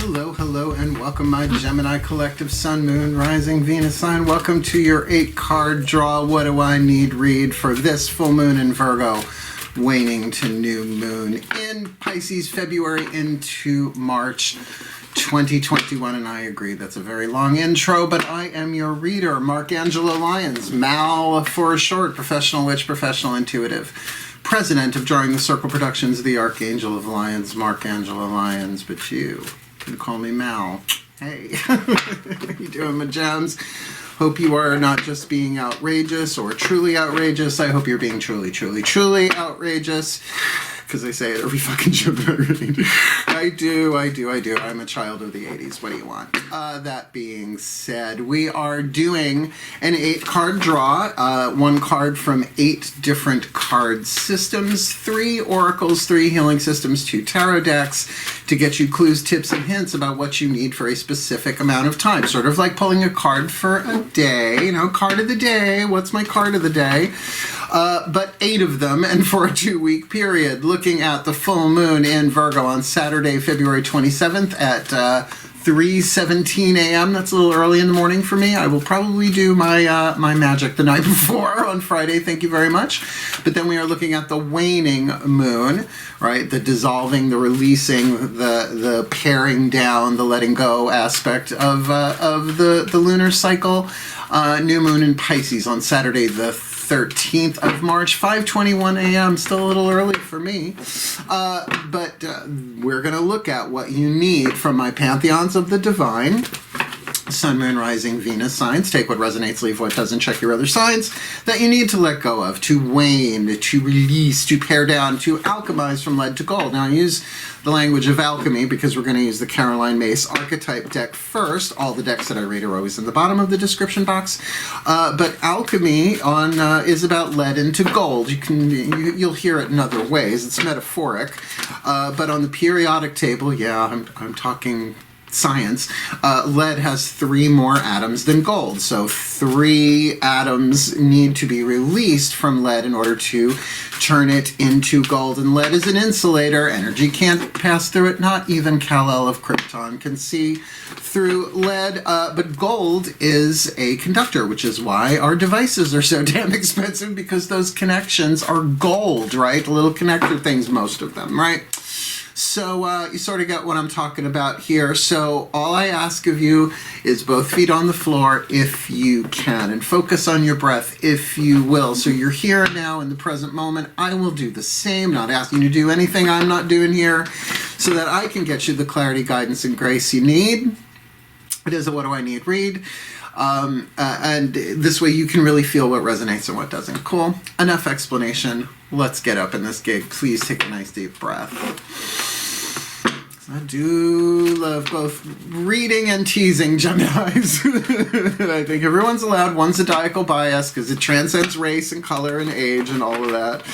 Hello, hello, and welcome, my Gemini collective Sun, Moon, Rising, Venus sign. Welcome to your 8-card draw. What do I need read for this full moon in Virgo, waning to new moon in Pisces, February into March 2021. And I agree, that's a very long intro, but I am your reader, Angelo Lyons, Mal for short, professional witch, professional intuitive, president of Drawing the Circle Productions, the Archangel of Lyons, Angelo Lyons, but you can call me Mal. Hey, how you doing, my gems? Hope you are not just being outrageous or truly outrageous. I hope you're being truly, truly, truly outrageous. Because I say it every fucking Gemini. I do. I'm a child of the 80s. What do you want? That being said, we are doing an 8-card draw. 1 card from 8 different card systems. 3 oracles, 3 healing systems, 2 tarot decks to get you clues, tips, and hints about what you need for a specific amount of time. Sort of like pulling a card for a day. You know, card of the day. What's my card of the day? But 8 of them, and for a 2-week period, looking at the full moon in Virgo on Saturday, February 27th at 3:17 a.m. That's a little early in the morning for me. I will probably do my my magic the night before on Friday. Thank you very much. But then we are looking at the waning moon, right? The dissolving, the releasing, the paring down, the letting go aspect of the lunar cycle. New moon in Pisces on Saturday the 13th of March, 5:21 a.m. Still a little early for me, but we're going to look at what you need from my pantheons of the divine. Sun, Moon, Rising, Venus signs. Take what resonates, leave what doesn't. Check your other signs that you need to let go of, to wane, to release, to pare down, to alchemize from lead to gold. Now I use the language of alchemy because we're going to use the Caroline Myss archetype deck first. All the decks that I read are always in the bottom of the description box. But alchemy is about lead into gold. You'll hear it in other ways. It's metaphoric. But on the periodic table, yeah, I'm talking science, lead has 3 more atoms than gold. So 3 atoms need to be released from lead in order to turn it into gold. And lead is an insulator. Energy can't pass through it. Not even Kal-El of Krypton can see through lead. But gold is a conductor, which is why our devices are so damn expensive, because those connections are gold, right? Little connector things, most of them, right? So you sort of get what I'm talking about here. So all I ask of you is both feet on the floor if you can, and focus on your breath if you will. So you're here now in the present moment. I will do the same, not asking you to do anything I'm not doing here, so that I can get you the clarity, guidance, and grace you need. It is a what do I need read. And this way you can really feel what resonates and what doesn't. Cool. Enough explanation. Let's get up in this gig. Please take a nice deep breath. I do love both reading and teasing Geminis. I think everyone's allowed one zodiacal bias because it transcends race and color and age and all of that.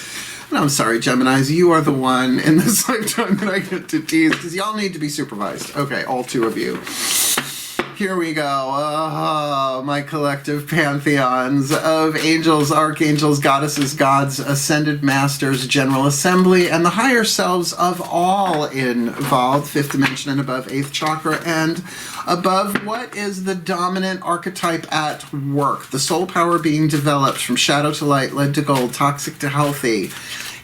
And I'm sorry, Geminis, you are the one in this lifetime that I get to tease, because y'all need to be supervised. Okay, all 2 of you. Here we go. My collective pantheons of angels, archangels, goddesses, gods, ascended masters, general assembly, and the higher selves of all involved, 5th dimension and above, 8th chakra and above. What is the dominant archetype at work? The soul power being developed from shadow to light, lead to gold, toxic to healthy.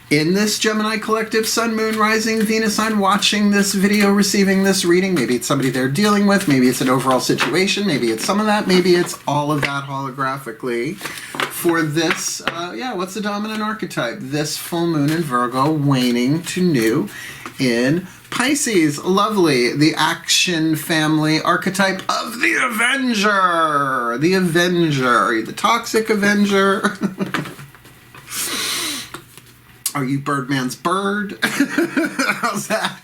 In this Gemini collective, Sun, Moon, Rising, Venus sign, watching this video, receiving this reading, maybe it's somebody they're dealing with, maybe it's an overall situation, maybe it's some of that, maybe it's all of that holographically. For this, what's the dominant archetype? This full moon in Virgo, waning to new in Pisces. Lovely. The action family archetype of the Avenger. The Avenger. The toxic Avenger. Are you Birdman's bird? How's that?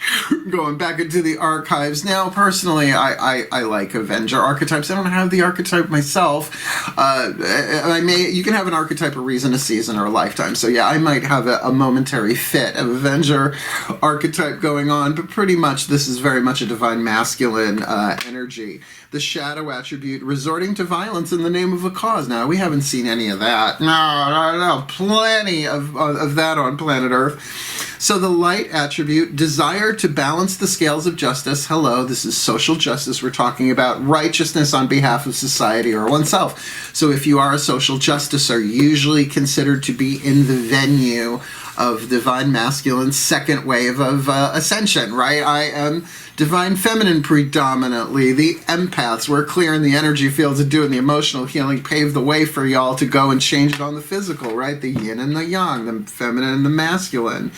Going back into the archives. Now, personally, I like Avenger archetypes. I don't have the archetype myself. You can have an archetype, a reason, a season, or a lifetime. So yeah, I might have a momentary fit of Avenger archetype going on, but pretty much this is very much a divine masculine energy. The shadow attribute, resorting to violence in the name of a cause. Now, we haven't seen any of that. No. Plenty of that on planet Earth. So the light attribute, desire to balance the scales of justice. Hello, this is social justice. We're talking about righteousness on behalf of society or oneself. So if you are a social justicer, usually considered to be in the venue of divine masculine second wave of ascension, right? I am divine feminine predominantly. The empaths, we're clearing the energy fields and doing the emotional healing, pave the way for y'all to go and change it on the physical, right? The yin and the yang, the feminine and the masculine.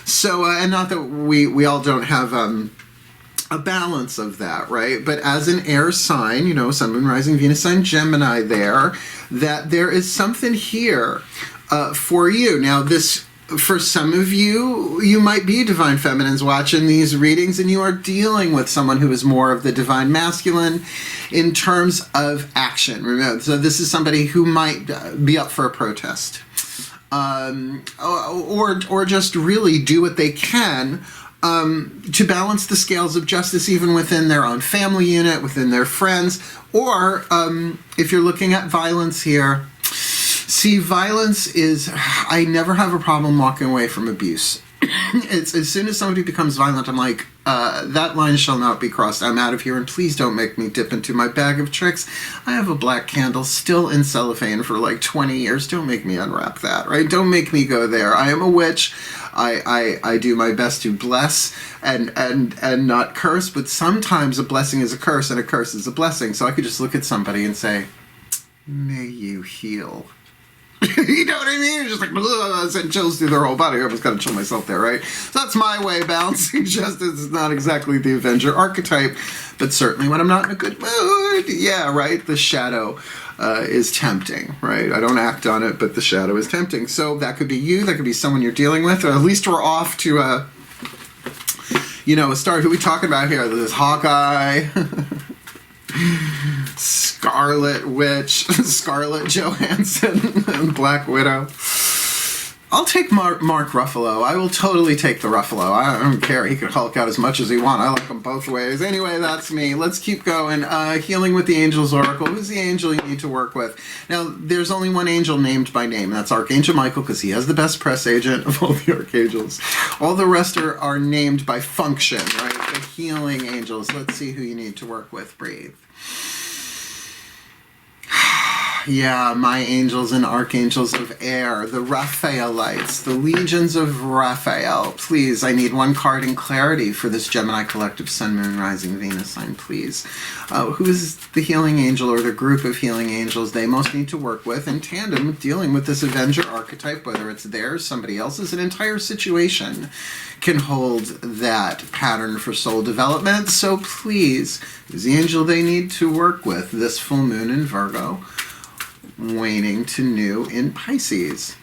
So, and not that we all don't have a balance of that, right? But as an air sign, you know, Sun, Moon, Rising, Venus sign, Gemini there, that there is something here for you. Now, this, for some of you, you might be divine feminines watching these readings and you are dealing with someone who is more of the divine masculine in terms of action. Remember, so this is somebody who might be up for a protest, or just really do what they can to balance the scales of justice even within their own family unit, within their friends, or if you're looking at violence here. See, violence is, I never have a problem walking away from abuse. It's as soon as somebody becomes violent, I'm like, that line shall not be crossed. I'm out of here, and please don't make me dip into my bag of tricks. I have a black candle still in cellophane for like 20 years. Don't make me unwrap that, right? Don't make me go there. I am a witch. I do my best to bless and not curse, but sometimes a blessing is a curse and a curse is a blessing. So I could just look at somebody and say, may you heal. You know what I mean? It's just like, send chills through their whole body. I almost got to chill myself there, right? So that's my way. Balancing justice is not exactly the Avenger archetype, but certainly when I'm not in a good mood, yeah, right? The shadow is tempting, right? I don't act on it, but the shadow is tempting. So that could be you. That could be someone you're dealing with. Or at least we're off to a start. Who are we talking about here? This Hawkeye. Scarlet Witch, Scarlett Johansson, and Black Widow. I'll take Mark Ruffalo. I will totally take the Ruffalo. I don't care. He could Hulk out as much as he wants. I like them both ways. Anyway, that's me. Let's keep going. Healing with the Angels Oracle. Who's the angel you need to work with? Now, there's only one angel named by name. That's Archangel Michael, because he has the best press agent of all the archangels. All the rest are named by function, right? The healing angels. Let's see who you need to work with. Breathe. Yeah, my angels and archangels of air, the Raphaelites, the legions of Raphael. Please, I need one card in clarity for this Gemini collective Sun, Moon, Rising, Venus sign, please. Who is the healing angel or the group of healing angels they most need to work with in tandem with dealing with this Avenger archetype, whether it's theirs, somebody else's, an entire situation can hold that pattern for soul development. So please, who's the angel they need to work with this full moon in Virgo, waning to new in Pisces?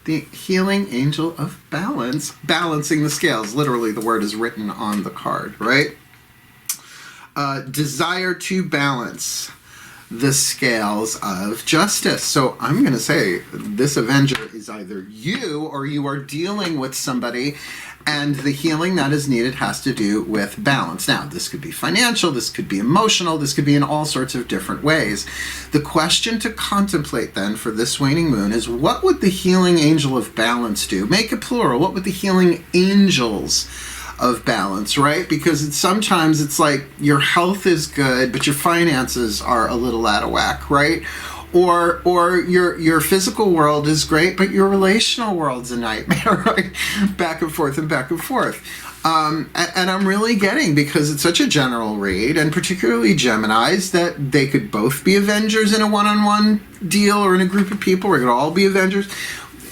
The healing angel of balance, balancing the scales. Literally, the word is written on the card, right? Desire to balance the scales of justice. So I'm going to say this Avenger is either you or you are dealing with somebody, and the healing that is needed has to do with balance. Now, this could be financial, this could be emotional, this could be in all sorts of different ways. The question to contemplate then for this waning moon is, what would the healing angel of balance do? Make it plural. What would the healing angels of balance, right? Because sometimes it's like your health is good, but your finances are a little out of whack, right? Or your physical world is great, but your relational world's a nightmare, right? Back and forth and back and forth. And I'm really getting, because it's such a general read, and particularly Geminis, that they could both be Avengers in a one-on-one deal or in a group of people, or it could all be Avengers.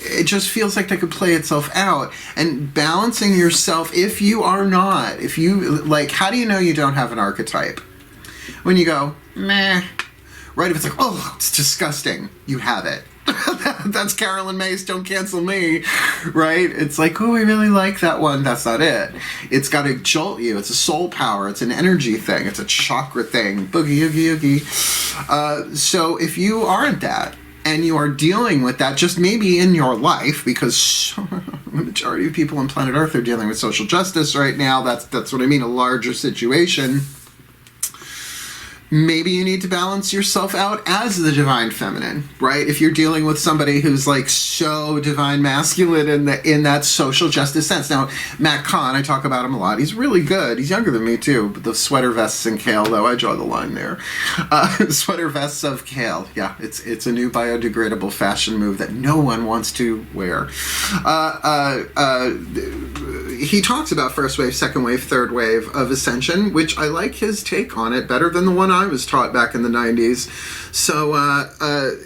It just feels like that could play itself out. And balancing yourself, if you are not, if you, like, how do you know you don't have an archetype? When you go, meh, right? If it's like, oh, it's disgusting, you have it. That's Carolyn Mace, don't cancel me, right? It's like, oh, I really like that one. That's not it. It's got to jolt you. It's a soul power. It's an energy thing. It's a chakra thing. Boogie, oogie, oogie. So if you aren't that, and you are dealing with that just maybe in your life, because the majority of people on planet Earth are dealing with social justice right now. That's what I mean, a larger situation. Maybe you need to balance yourself out as the divine feminine, right? If you're dealing with somebody who's like so divine masculine in that social justice sense. Now, Matt Kahn, I talk about him a lot. He's really good. He's younger than me too. But the sweater vests and kale, though, I draw the line there. Sweater vests of kale. Yeah, it's a new biodegradable fashion move that no one wants to wear. He talks about first wave, second wave, third wave of ascension, which I like his take on it better than the one I was taught back in the 90s. So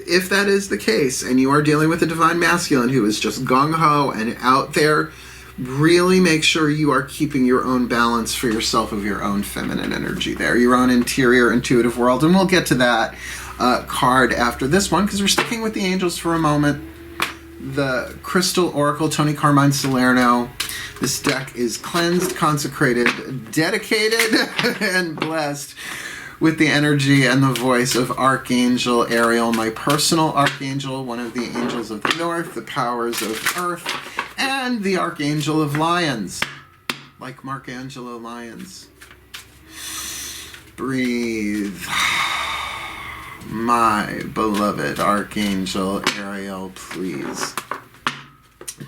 if that is the case, and you are dealing with a divine masculine who is just gung-ho and out there, really make sure you are keeping your own balance for yourself of your own feminine energy there, your own interior intuitive world. And we'll get to that card after this one, because we're sticking with the angels for a moment. The Crystal Oracle, Tony Carmine Salerno. This deck is cleansed, consecrated, dedicated, and blessed with the energy and the voice of Archangel Ariel, my personal archangel, one of the angels of the north, the powers of earth, and the Archangel of Lyons, like Angelo Lyons. Breathe. My beloved Archangel Ariel, please.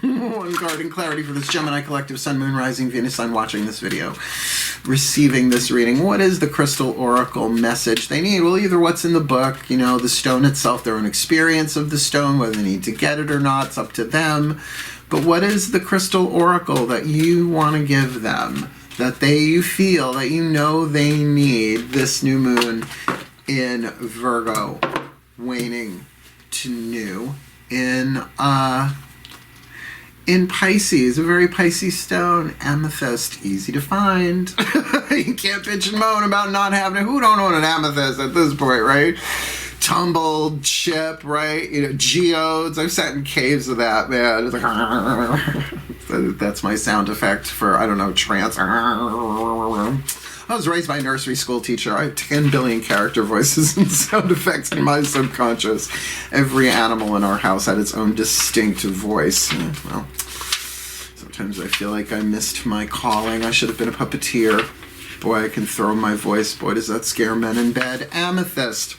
One card in clarity for this Gemini collective, Sun, Moon, Rising, Venus sign watching this video, receiving this reading. What is the Crystal Oracle message they need? Well, either what's in the book, the stone itself, their own experience of the stone, whether they need to get it or not, it's up to them. But what is the Crystal Oracle that you want to give them, that you feel, that you know they need this new moon in Virgo, waning to new in Pisces, a very Pisces stone, amethyst, easy to find. You can't bitch and moan about not having it. Who don't own an amethyst at this point, right? Tumbled chip, right? Geodes. I've sat in caves of that, man. It's like, that's my sound effect for, I don't know, trance. I was raised by a nursery school teacher. I have 10 billion character voices and sound effects in my subconscious. Every animal in our house had its own distinct voice. Well, sometimes I feel like I missed my calling. I should have been a puppeteer. Boy, I can throw my voice. Boy, does that scare men in bed. Amethyst.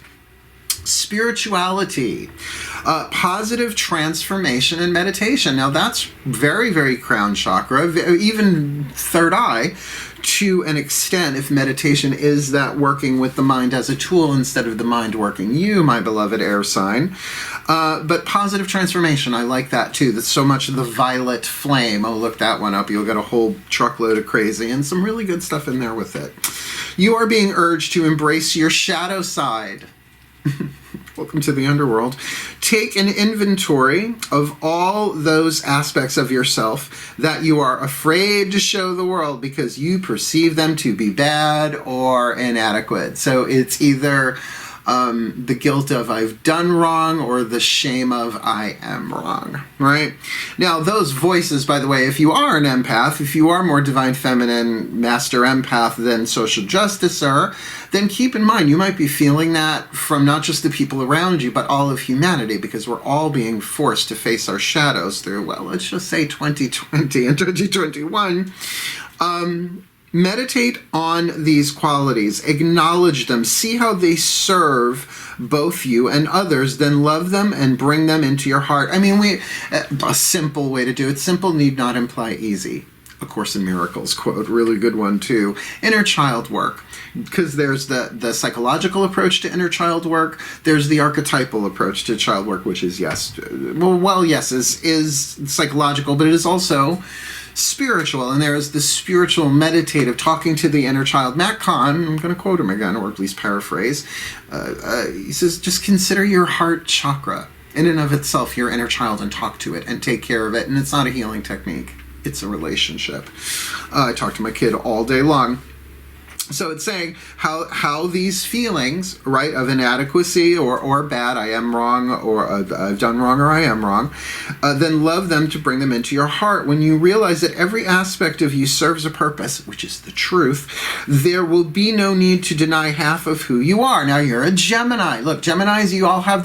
Spirituality, positive transformation and meditation. Now that's very, very crown chakra, even third eye to an extent, if meditation is that working with the mind as a tool instead of the mind working you, my beloved air sign. But positive transformation, I like that too. That's so much of the violet flame. Oh, look that one up. You'll get a whole truckload of crazy and some really good stuff in there with it. You are being urged to embrace your shadow side. Welcome to the underworld. Take an inventory of all those aspects of yourself that you are afraid to show the world because you perceive them to be bad or inadequate. So it's either the guilt of I've done wrong or the shame of I am wrong, right? Now, those voices, by the way, if you are an empath, if you are more divine feminine, master empath than social justicer, then keep in mind you might be feeling that from not just the people around you, but all of humanity, because we're all being forced to face our shadows through, well, let's just say 2020 and 2021. Meditate on these qualities, acknowledge them, see how they serve both you and others, then love them and bring them into your heart. I mean, a simple way to do it, simple need not imply easy. A Course in Miracles quote, really good one too. Inner child work, because there's the psychological approach to inner child work, there's the archetypal approach to child work, which is yes, is psychological, but it is also spiritual, and there is the spiritual meditative talking to the inner child. Matt Kahn, I'm going to quote him again, or at least paraphrase, he says, just consider your heart chakra in and of itself, your inner child, and talk to it and take care of it. And it's not a healing technique, it's a relationship. I talk to my kid all day long. So it's saying how these feelings, right, of inadequacy or bad, I am wrong, or I've done wrong, or I am wrong, then love them to bring them into your heart. When you realize that every aspect of you serves a purpose, which is the truth, there will be no need to deny half of who you are. Now, you're a Gemini. Look, Geminis, you all have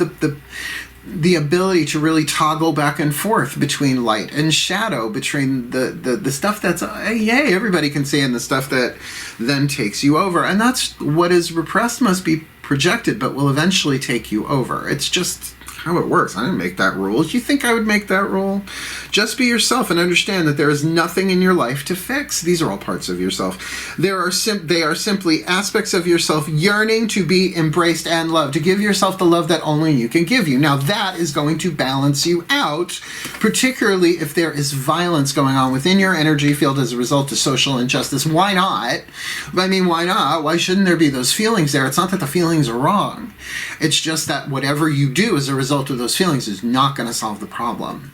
the ability to really toggle back and forth between light and shadow, between the stuff that's yay, everybody can see, and the stuff that then takes you over. And that's what is repressed must be projected, but will eventually take you over. It's just how it works. I didn't make that rule. You think I would make that rule? Just be yourself and understand that there is nothing in your life to fix. These are all parts of yourself. They are simply aspects of yourself yearning to be embraced and loved, to give yourself the love that only you can give you. Now that is going to balance you out, particularly if there is violence going on within your energy field as a result of social injustice. Why not? I mean, why not? Why shouldn't there be those feelings there? It's not that the feelings are wrong. It's just that whatever you do as a result of those feelings is not going to solve the problem.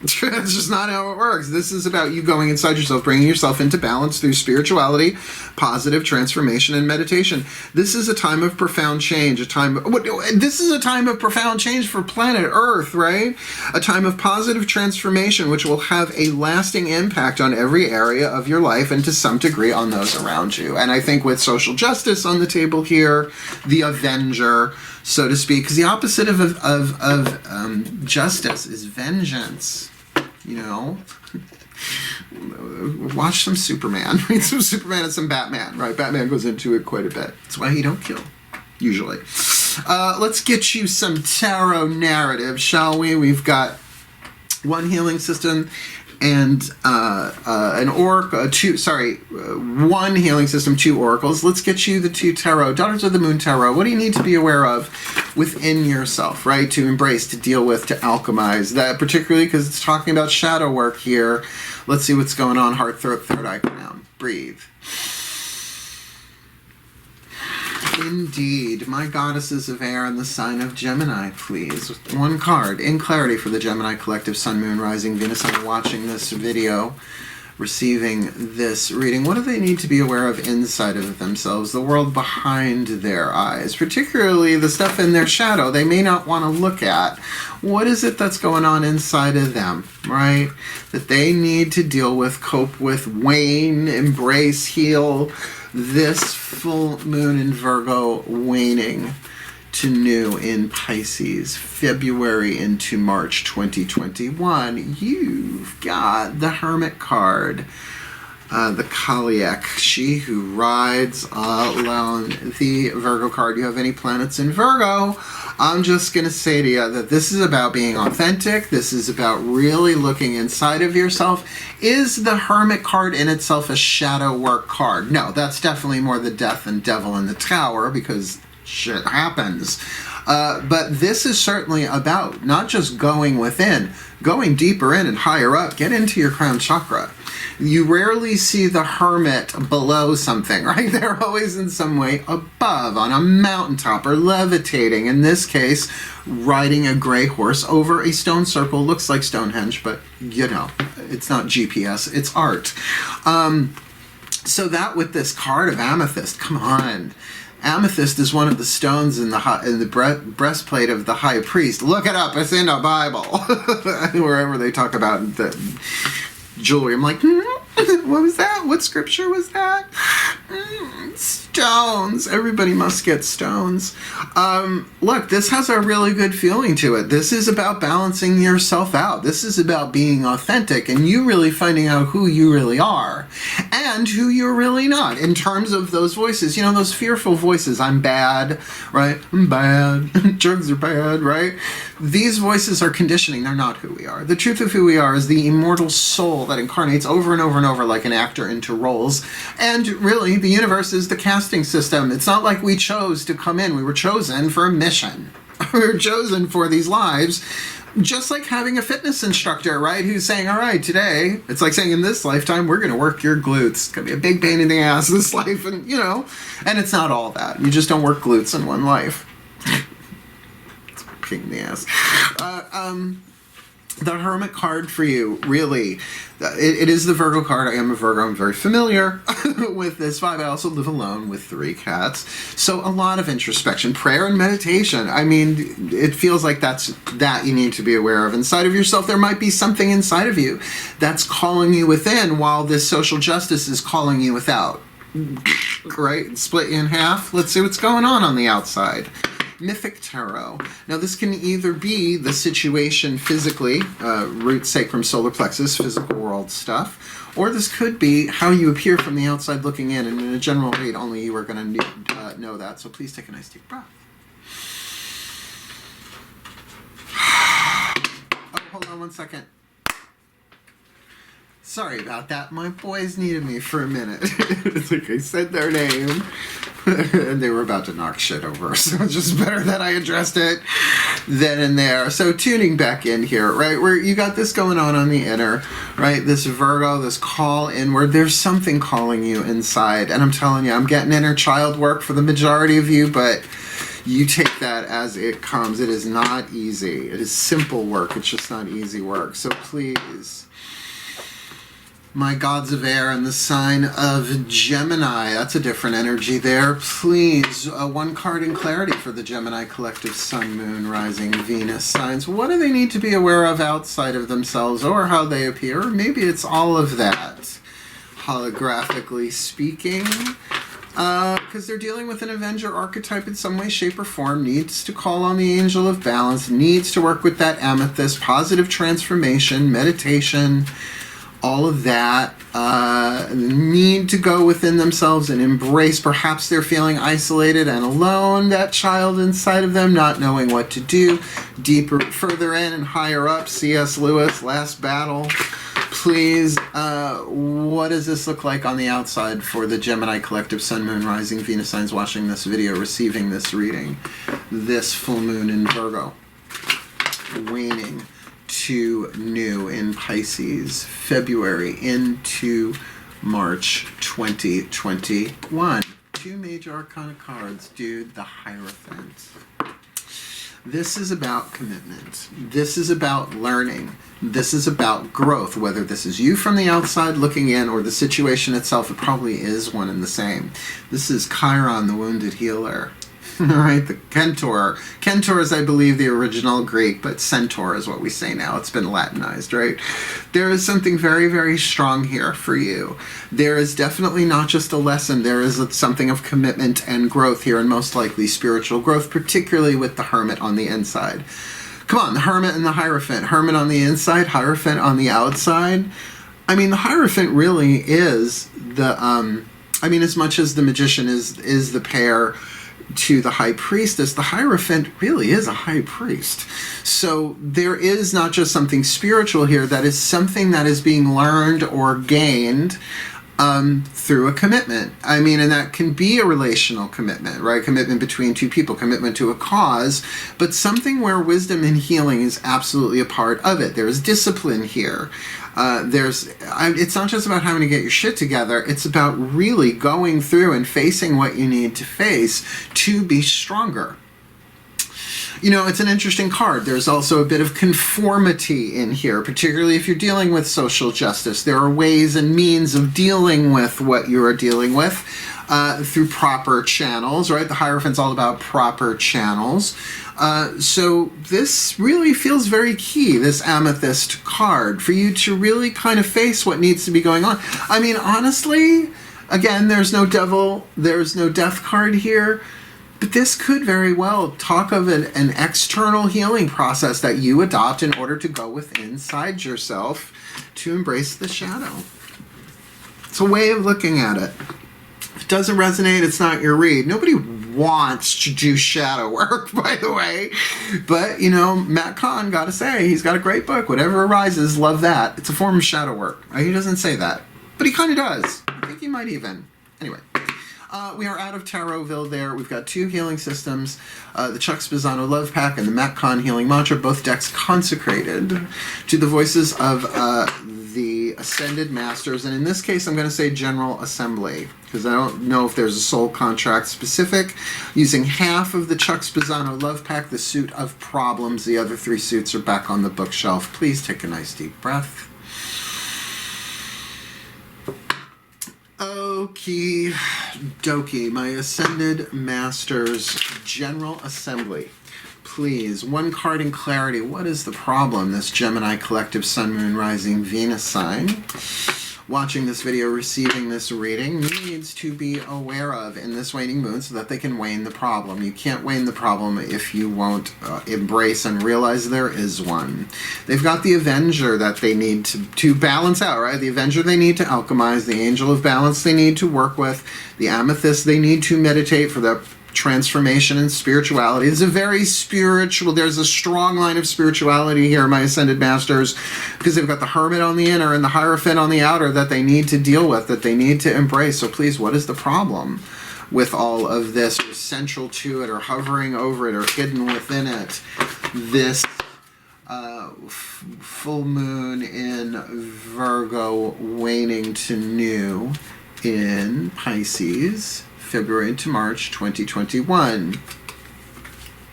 That's just not how it works. This is about you going inside yourself, bringing yourself into balance through spirituality, positive transformation, and meditation. This is a time of profound change, this is a time of profound change for planet Earth, right? A time of positive transformation, which will have a lasting impact on every area of your life and to some degree on those around you. And I think with social justice on the table here, the Avenger, so to speak, because the opposite of justice is vengeance. You know, watch some Superman, read some Superman and some Batman, right? Batman goes into it quite a bit. That's why he don't kill, usually. Let's get you some tarot narrative, shall we? We've got one healing system and an oracle, one healing system, 2 oracles. Let's get you the 2 tarot, Daughters of the Moon tarot. What do you need to be aware of within yourself, right? To embrace, to deal with, to alchemize. That particularly because it's talking about shadow work here. Let's see what's going on. Heart, throat, third eye canal. Breathe. Indeed. My goddesses of air and the sign of Gemini, please. One card in clarity for the Gemini collective, Sun, Moon, Rising, Venus. I'm watching this video, receiving this reading. What do they need to be aware of inside of themselves? The world behind their eyes, particularly the stuff in their shadow they may not want to look at. What is it that's going on inside of them, right? That they need to deal with, cope with, wane, embrace, heal. This full moon in Virgo, waning to new in Pisces, February into March 2021. You've got the Hermit card, the Kaliak, she who rides alone, the Virgo card. You have any planets in Virgo? I'm just going to say to you that this is about being authentic. This is about really looking inside of yourself. Is the Hermit card in itself a shadow work card? No, that's definitely more the death and devil in the tower, because shit happens. But this is certainly about not just going within, going deeper in and higher up. Get into your crown chakra. You rarely see the hermit below something, right? They're always in some way above, on a mountaintop, or levitating. In this case, riding a gray horse over a stone circle. Looks like Stonehenge, but you know, it's not GPS, it's art. So that with this card of amethyst, come on. Amethyst is one of the stones in the breastplate of the high priest. Look it up, it's in the Bible. Wherever they talk about the jewelry, I'm like, what was that? What scripture was that? Stones. Everybody must get stones. Look, this has a really good feeling to it. This is about balancing yourself out. This is about being authentic and you really finding out who you really are and who you're really not in terms of those voices. You know, those fearful voices. I'm bad, right? I'm bad. Drugs are bad, right? These voices are conditioning. They're not who we are. The truth of who we are is the immortal soul that incarnates over and over and over like an actor into roles. And really, the universe is the casting system. It's not like we chose to come in. We were chosen for a mission. We were chosen for these lives. Just like having a fitness instructor, right? Who's saying, all right, today, it's like saying in this lifetime, we're going to work your glutes. It's going to be a big pain in the ass this life. And, you know, and it's not all that. You just don't work glutes in one life. It's a pain in the ass. The Hermit card for you, really, it is the Virgo card. I am a Virgo. I'm very familiar with this vibe. I also live alone with 3 cats. So a lot of introspection, prayer, and meditation. I mean, it feels like that you need to be aware of. Inside of yourself, there might be something inside of you that's calling you within while this social justice is calling you without. Right? Split you in half. Let's see what's going on the outside. Mythic Tarot. Now this can either be the situation physically, root, sacrum, solar plexus, physical world stuff, or this could be how you appear from the outside looking in, and in a general read only you are going to know that. So please take a nice deep breath. Oh, hold on one second. Sorry about that. My boys needed me for a minute. It's like I said their name, and they were about to knock shit over. So it's just better that I addressed it then and there. So tuning back in here, right, where you got this going on the inner, right, this Virgo, this call inward. There's something calling you inside. And I'm telling you, I'm getting inner child work for the majority of you, but you take that as it comes. It is not easy. It is simple work. It's just not easy work. So please, my gods of air and the sign of Gemini, that's a different energy there. Please, one card in clarity for the Gemini collective sun, moon, rising, Venus signs. What do they need to be aware of outside of themselves or how they appear? Or maybe it's all of that, holographically speaking. Because they're dealing with an Avenger archetype in some way, shape, or form, needs to call on the angel of balance, needs to work with that amethyst, positive transformation, meditation, all of that, need to go within themselves and embrace. Perhaps they're feeling isolated and alone, that child inside of them, not knowing what to do. Deeper, further in and higher up, C.S. Lewis, Last Battle. Please, what does this look like on the outside for the Gemini collective sun, moon, rising, Venus signs watching this video, receiving this reading, this full moon in Virgo, waning to new in Pisces, February into March 2021. Two major arcana cards, dude, the Hierophant. This is about commitment. This is about learning. This is about growth. Whether this is you from the outside looking in or the situation itself, it probably is one and the same. This is Chiron, the wounded healer. All right, the Centaur. Centaur is, I believe, the original Greek, but Centaur is what we say now. It's been Latinized, right? There is something very, very strong here for you. There is definitely not just a lesson. There is something of commitment and growth here, and most likely spiritual growth, particularly with the Hermit on the inside. Come on, the Hermit and the Hierophant. Hermit on the inside, Hierophant on the outside. I mean, the Hierophant really is the, I mean, as much as the Magician is the pair to the High Priestess, the Hierophant really is a High Priest. So there is not just something spiritual here, that is something that is being learned or gained through a commitment. I mean, and that can be a relational commitment, right? Commitment between two people, commitment to a cause, but something where wisdom and healing is absolutely a part of it. There is discipline here. It's not just about having to get your shit together. It's about really going through and facing what you need to face to be stronger. You know, it's an interesting card. There's also a bit of conformity in here, particularly if you're dealing with social justice. There are ways and means of dealing with what you are dealing with through proper channels, right? The Hierophant's all about proper channels. So this really feels very key, this Amethyst card, for you to really kind of face what needs to be going on. I mean, honestly, again, there's no devil, there's no death card here, but this could very well talk of an external healing process that you adopt in order to go within inside yourself to embrace the shadow. It's a way of looking at it. If it doesn't resonate, it's not your read. Nobody wants to do shadow work, by the way. But, you know, Matt Kahn, gotta say, he's got a great book. Whatever arises, love that. It's a form of shadow work. He doesn't say that, but he kind of does. I think he might even. Anyway. We are out of Tarotville there. We've got two healing systems, the Chuck Spezzano Love Pack and the Matt Kahn Healing Mantra, both decks consecrated to the voices of the Ascended Masters. And in this case, I'm going to say General Assembly, because I don't know if there's a soul contract specific. Using half of the Chuck Spezzano Love Pack, the suit of problems. The other three suits are back on the bookshelf. Please take a nice deep breath. Okie dokie, my Ascended Masters, General Assembly. Please, one card in clarity. What is the problem, this Gemini collective sun, moon, rising, Venus sign? watching this video, receiving this reading, needs to be aware of in this waning moon so that they can wane the problem. You can't wane the problem if you won't embrace and realize there is one. They've got the Avenger that they need to balance out, right? The Avenger they need to alchemize, the Angel of Balance they need to work with, the Amethyst they need to meditate for the transformation and spirituality. It's a very spiritual, there's a strong line of spirituality here, my Ascended Masters, because they've got the Hermit on the inner and the Hierophant on the outer that they need to deal with, that they need to embrace. So please, what is the problem with all of this, or central to it, or hovering over it, or hidden within it? This full moon in Virgo, waning to new in Pisces, February to March 2021.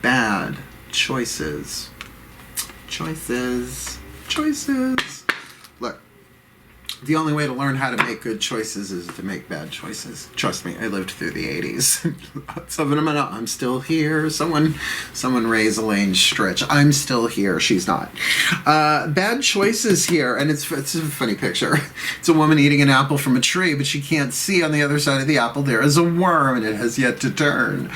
Bad choices. Choices. Look, the only way to learn how to make good choices is to make bad choices. Trust me, I lived through the 80s. I'm still here. Someone raise Elaine Stritch. I'm still here. She's not. Bad choices here, and it's a funny picture. It's a woman eating an apple from a tree, but she can't see on the other side of the apple there is a worm, and it has yet to turn.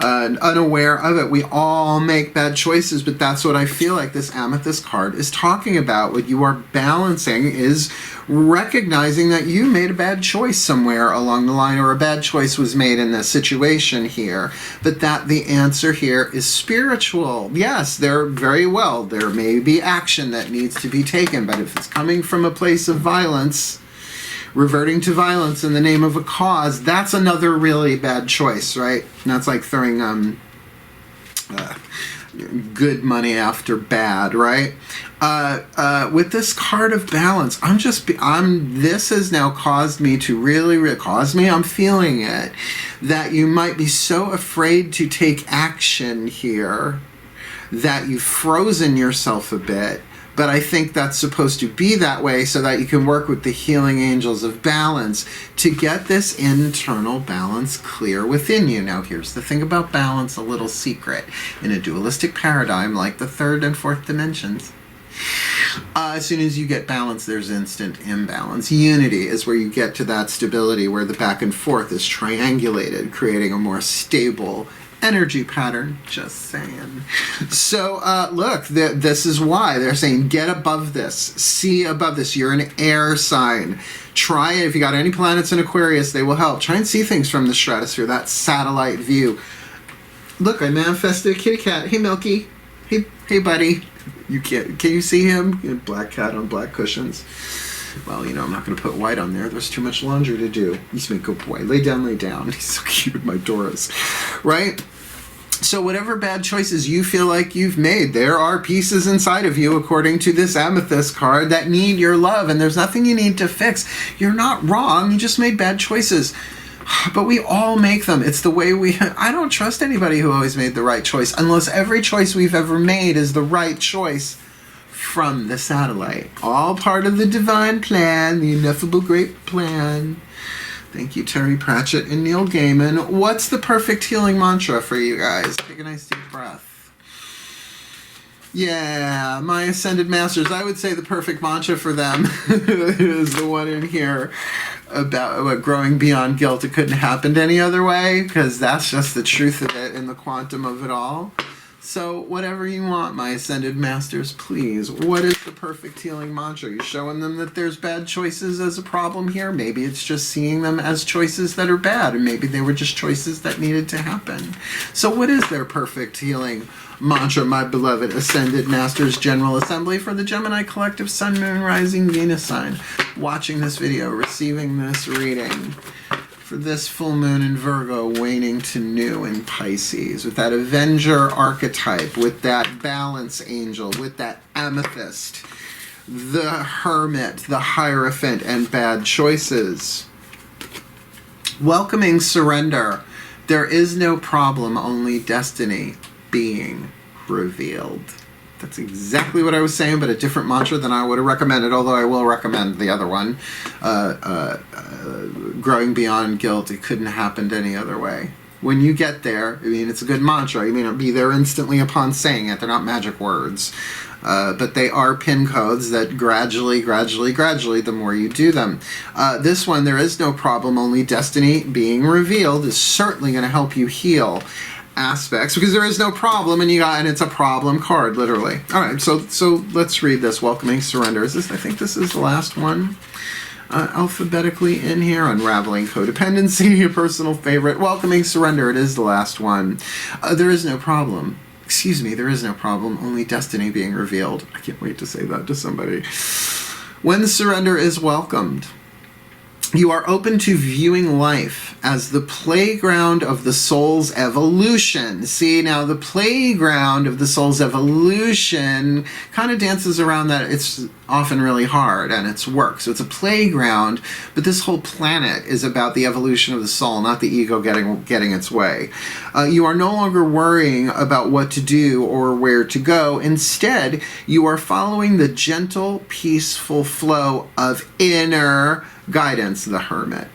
Unaware of it. We all make bad choices, but that's what I feel like this Amethyst card is talking about. What you are balancing is recognizing that you made a bad choice somewhere along the line, or a bad choice was made in this situation here, but that the answer here is spiritual. Yes, there may be action that needs to be taken, but if it's coming from a place of violence, reverting to violence in the name of a cause, that's another really bad choice, right? And that's like throwing good money after bad, right? With this card of balance, this has now caused me to I'm feeling it, that you might be so afraid to take action here that you've frozen yourself a bit. But I think that's supposed to be that way so that you can work with the healing angels of balance to get this internal balance clear within you. Now, here's the thing about balance, a little secret. In a dualistic paradigm, like the third and fourth dimensions, as soon as you get balance, there's instant imbalance. Unity is where you get to that stability where the back and forth is triangulated, creating a more stable energy pattern. Just saying. So look, this is why they're saying get above this, see above this. You're an air sign. Try it. If you got any planets in Aquarius, they will help. Try and see things from the stratosphere, that satellite view. Look, I manifested a kitty cat. Hey, Milky. Hey, buddy. Can you see him? Black cat on black cushions. Well, I'm not going to put white on there. There's too much laundry to do. He's my good boy. Lay down. He's so cute, my Doris. Right? So whatever bad choices you feel like you've made, there are pieces inside of you, according to this Amethyst card, that need your love, and there's nothing you need to fix. You're not wrong. You just made bad choices. But we all make them. It's the way I don't trust anybody who always made the right choice, unless every choice we've ever made is the right choice from the satellite. All part of the divine plan, the ineffable great plan. Thank you, Terry Pratchett and Neil Gaiman. What's the perfect healing mantra for you guys? Take a nice deep breath. Yeah, my Ascended Masters, I would say the perfect mantra for them is the one in here about growing beyond guilt. It couldn't have happened any other way, because that's just the truth of it and the quantum of it all. So whatever you want, my Ascended Masters, please. What is the perfect healing mantra? You're showing them that there's bad choices as a problem here. Maybe it's just seeing them as choices that are bad, and maybe they were just choices that needed to happen. So what is their perfect healing mantra, my beloved Ascended Masters General Assembly, for the Gemini Collective Sun, Moon, Rising, Venus sign, watching this video, receiving this reading, for this full moon in Virgo, waning to new in Pisces, with that Avenger archetype, with that balance angel, with that amethyst, the hermit, the Hierophant, and bad choices. Welcoming surrender. There is no problem, only destiny being revealed. That's exactly what I was saying, but a different mantra than I would have recommended, although I will recommend the other one. Growing beyond guilt. It couldn't have happened any other way. when you get there, I mean, it's a good mantra. You may not be there instantly upon saying it. They're not magic words. But they are pin codes that gradually, the more you do them. This one, there is no problem, only destiny being revealed, is certainly going to help you heal aspects, because there is no problem, and it's a problem card, literally. All right, so let's read this. Welcoming surrender. I think this is the last one. Alphabetically in here. Unraveling codependency, your personal favorite. Welcoming surrender. It is the last one. There is no problem. Excuse me, there is no problem, only destiny being revealed. I can't wait to say that to somebody. When surrender is welcomed, you are open to viewing life as the playground of the soul's evolution. See, now the playground of the soul's evolution kind of dances around that it's often really hard and it's work. So it's a playground, but this whole planet is about the evolution of the soul, not the ego getting its way. You are no longer worrying about what to do or where to go. Instead, you are following the gentle, peaceful flow of inner guidance, the hermit.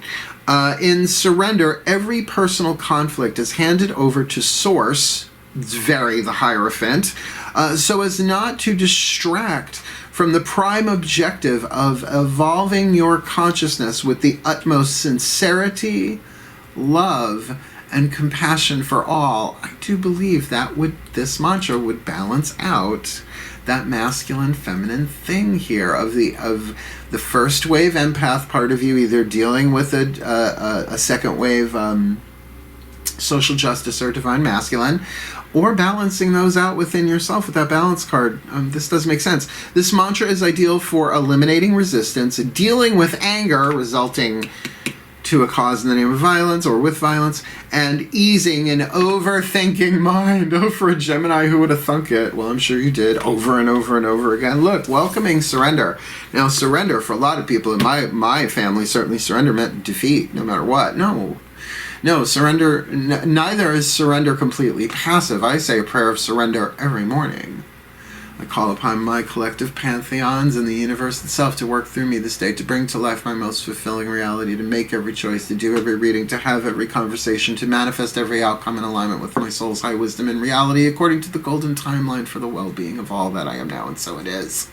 In surrender, every personal conflict is handed over to source, the Hierophant, so as not to distract from the prime objective of evolving your consciousness with the utmost sincerity, love, and compassion for all. I do believe that this mantra would balance out that masculine feminine thing here of the first wave empath part of you, either dealing with a second wave social justice or divine masculine, or balancing those out within yourself with that balance card. This does make sense. This mantra is ideal for eliminating resistance, dealing with anger resulting to a cause in the name of violence or with violence, and easing an overthinking mind. Oh, for a Gemini, who would have thunk it? Well, I'm sure you did, over and over and over again. Look, welcoming surrender. Now, surrender, for a lot of people in my family, certainly surrender meant defeat, no matter what. No, surrender, neither is surrender completely passive. I say a prayer of surrender every morning. I call upon my collective pantheons and the universe itself to work through me this day, to bring to life my most fulfilling reality, to make every choice, to do every reading, to have every conversation, to manifest every outcome in alignment with my soul's high wisdom and reality, according to the golden timeline for the well-being of all that I am now, and so it is.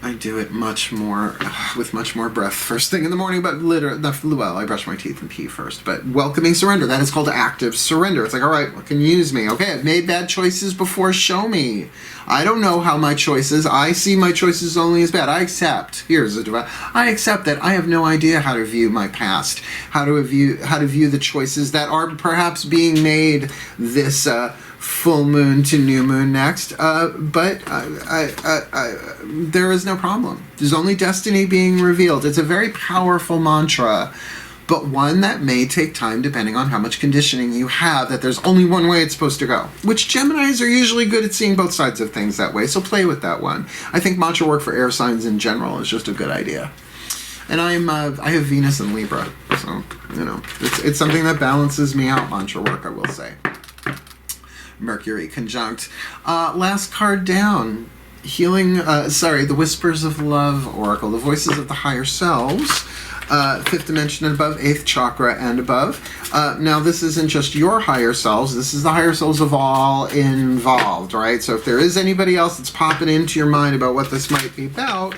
I do it much more, with much more breath first thing in the morning, but well, I brush my teeth and pee first. But welcoming surrender, that is called active surrender. It's like, all right, what can use me? Okay, I've made bad choices before, show me. I don't know how my choices, I see my choices only as bad. I accept, I accept that I have no idea how to view my past, how to view the choices that are perhaps being made this full moon to new moon next, but there is no problem. There's only destiny being revealed. It's a very powerful mantra, but one that may take time depending on how much conditioning you have, that there's only one way it's supposed to go, which Geminis are usually good at seeing both sides of things that way, so play with that one. I think mantra work for air signs in general is just a good idea. And I have Venus in Libra, so, it's something that balances me out, mantra work, I will say. Mercury conjunct. Last card down. Healing, the Whispers of Love Oracle. The voices of the higher selves. 5th dimension and above, 8th chakra and above. Now, this isn't just your higher selves. This is the higher selves of all involved, right? So if there is anybody else that's popping into your mind about what this might be about,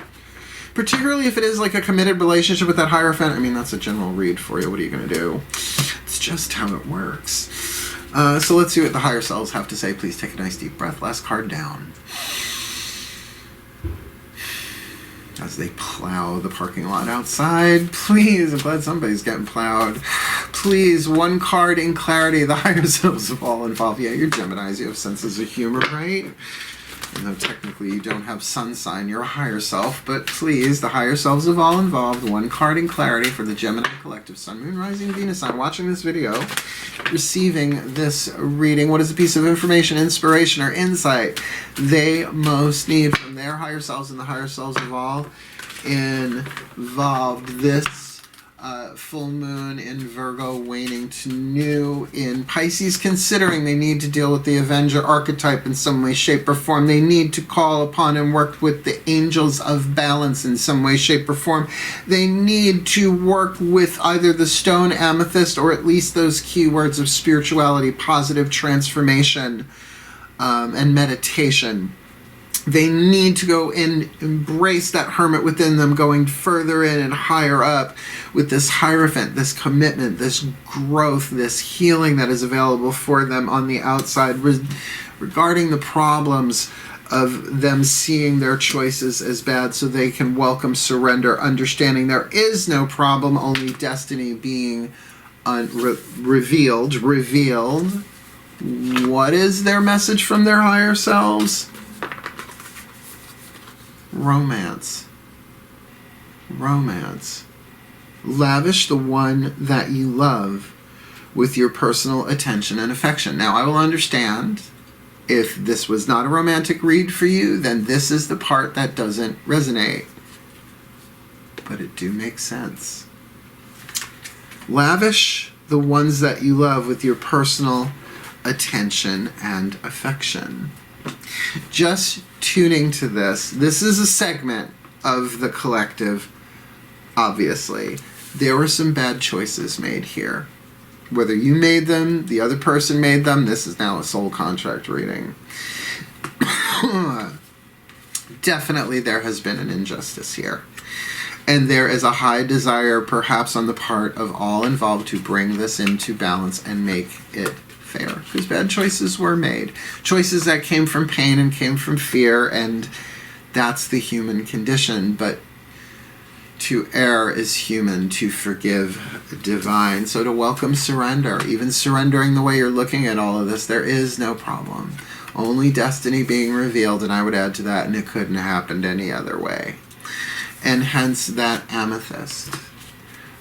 particularly if it is like a committed relationship with that Hierophant, I mean, that's a general read for you. What are you going to do? It's just how it works. So let's see what the higher selves have to say. Please take a nice deep breath. Last card down. As they plow the parking lot outside. Please, I'm glad somebody's getting plowed. Please, one card in clarity. The higher selves of all involved. Yeah, you're Geminis. You have senses of humor, right? Though technically you don't have sun sign, you're a higher self, but please, the higher selves of all involved, one card in clarity for the Gemini collective, Sun, Moon, Rising, Venus sign, watching this video, receiving this reading. What is a piece of information, inspiration, or insight they most need from their higher selves and the higher selves of all involved this full moon in Virgo, waning to new in Pisces, considering they need to deal with the Avenger archetype in some way, shape, or form. They need to call upon and work with the angels of balance in some way, shape, or form. They need to work with either the stone amethyst or at least those keywords of spirituality, positive transformation, and meditation. They need to go and embrace that hermit within them, going further in and higher up with this hierophant, this commitment, this growth, this healing that is available for them on the outside regarding the problems of them seeing their choices as bad, so they can welcome surrender, understanding there is no problem, only destiny being revealed. What is their message from their higher selves? Romance. Lavish the one that you love with your personal attention and affection. Now, I will understand if this was not a romantic read for you, then this is the part that doesn't resonate. But it do make sense. Lavish the ones that you love with your personal attention and affection. Just tuning to this is a segment of the collective, obviously. There were some bad choices made here. Whether you made them, the other person made them, this is now a soul contract reading. Definitely there has been an injustice here. And there is a high desire, perhaps on the part of all involved, to bring this into balance and make it fair, because bad choices were made. Choices that came from pain and came from fear, and that's the human condition. But to err is human, to forgive divine. So to welcome surrender, even surrendering the way you're looking at all of this, there is no problem. Only destiny being revealed, and I would add to that, and it couldn't have happened any other way. And hence that amethyst.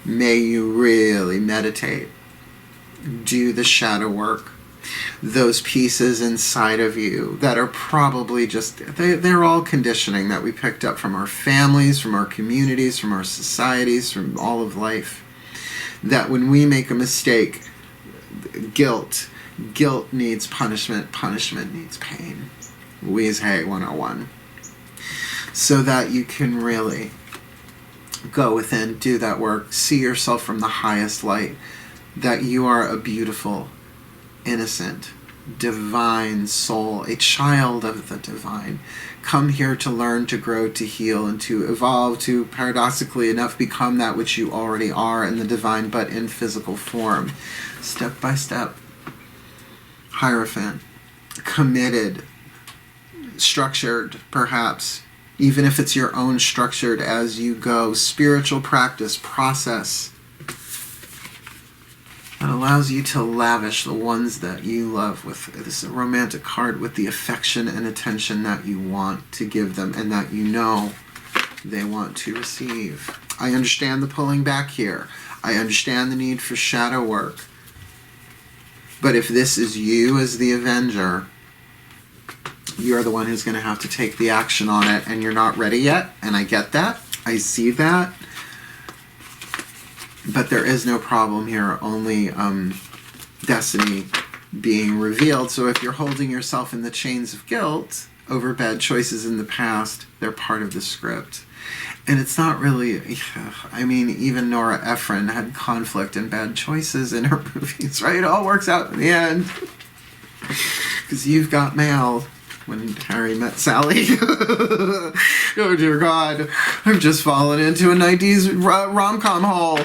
May you really meditate. Do the shadow work. Those pieces inside of you that are probably just, they're all conditioning that we picked up from our families, from our communities, from our societies, from all of life. That when we make a mistake, guilt needs punishment, punishment needs pain. Louise Hay 101. So that you can really go within, do that work, see yourself from the highest light, that you are a beautiful, innocent, divine soul, a child of the divine. Come here to learn, to grow, to heal, and to evolve, to, paradoxically enough, become that which you already are in the divine, but in physical form. Step by step. Hierophant. Committed. Structured, perhaps. Even if it's your own, structured as you go. Spiritual practice, process. That allows you to lavish the ones that you love with this romantic card, with the affection and attention that you want to give them and that you know they want to receive. I understand the pulling back here. I understand the need for shadow work. But if this is you as the Avenger, you're the one who's going to have to take the action on it, and you're not ready yet, and I get that. I see that. But there is no problem here, only destiny being revealed. So if you're holding yourself in the chains of guilt over bad choices in the past, they're part of the script. And it's not really, I mean, even Nora Ephron had conflict and bad choices in her movies, right? It all works out in the end. Because you've got mail. When Harry met Sally. Oh dear God, I've just fallen into a 90s rom-com hole.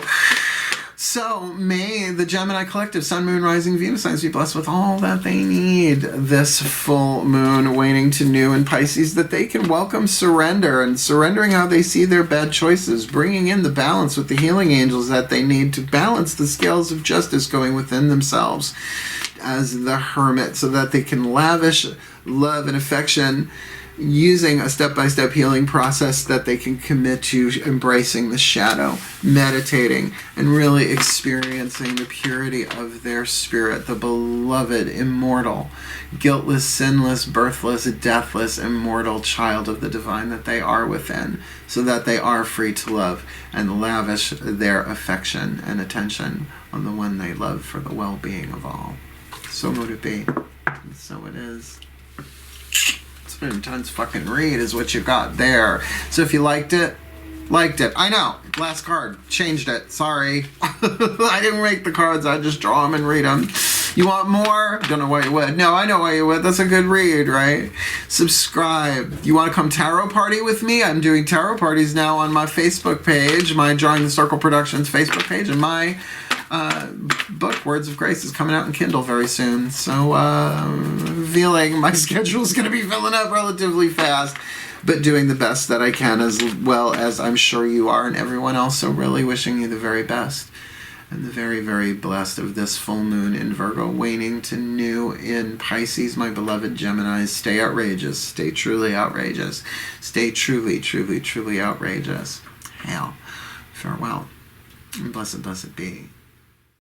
So may the Gemini collective, Sun, Moon, Rising, Venus signs be blessed with all that they need this full moon, waning to new in Pisces, that they can welcome surrender, and surrendering how they see their bad choices, bringing in the balance with the healing angels that they need to balance the scales of justice going within themselves as the hermit, so that they can lavish love and affection using a step-by-step healing process that they can commit to embracing the shadow, meditating, and really experiencing the purity of their spirit, the beloved, immortal, guiltless, sinless, birthless, deathless, immortal child of the divine that they are within, so that they are free to love and lavish their affection and attention on the one they love for the well-being of all. So would it be. And so it is. An intense fucking read is what you got there. So if you liked it. I know. Last card. Changed it. Sorry. I didn't make the cards. I just draw them and read them. You want more? Don't know why you would. No, I know why you would. That's a good read, right? Subscribe. You want to come tarot party with me? I'm doing tarot parties now on my Facebook page, my Drawing the Circle Productions Facebook page, and my book, Words of Grace, is coming out in Kindle very soon. So, feeling my schedule is going to be filling up relatively fast, but doing the best that I can, as well as I'm sure you are and everyone else. So really wishing you the very best and the very, very blessed of this full moon in Virgo, waning to new in Pisces. My beloved Geminis, stay outrageous, stay truly outrageous, stay truly, truly, truly outrageous. Hail, farewell, and blessed, blessed be.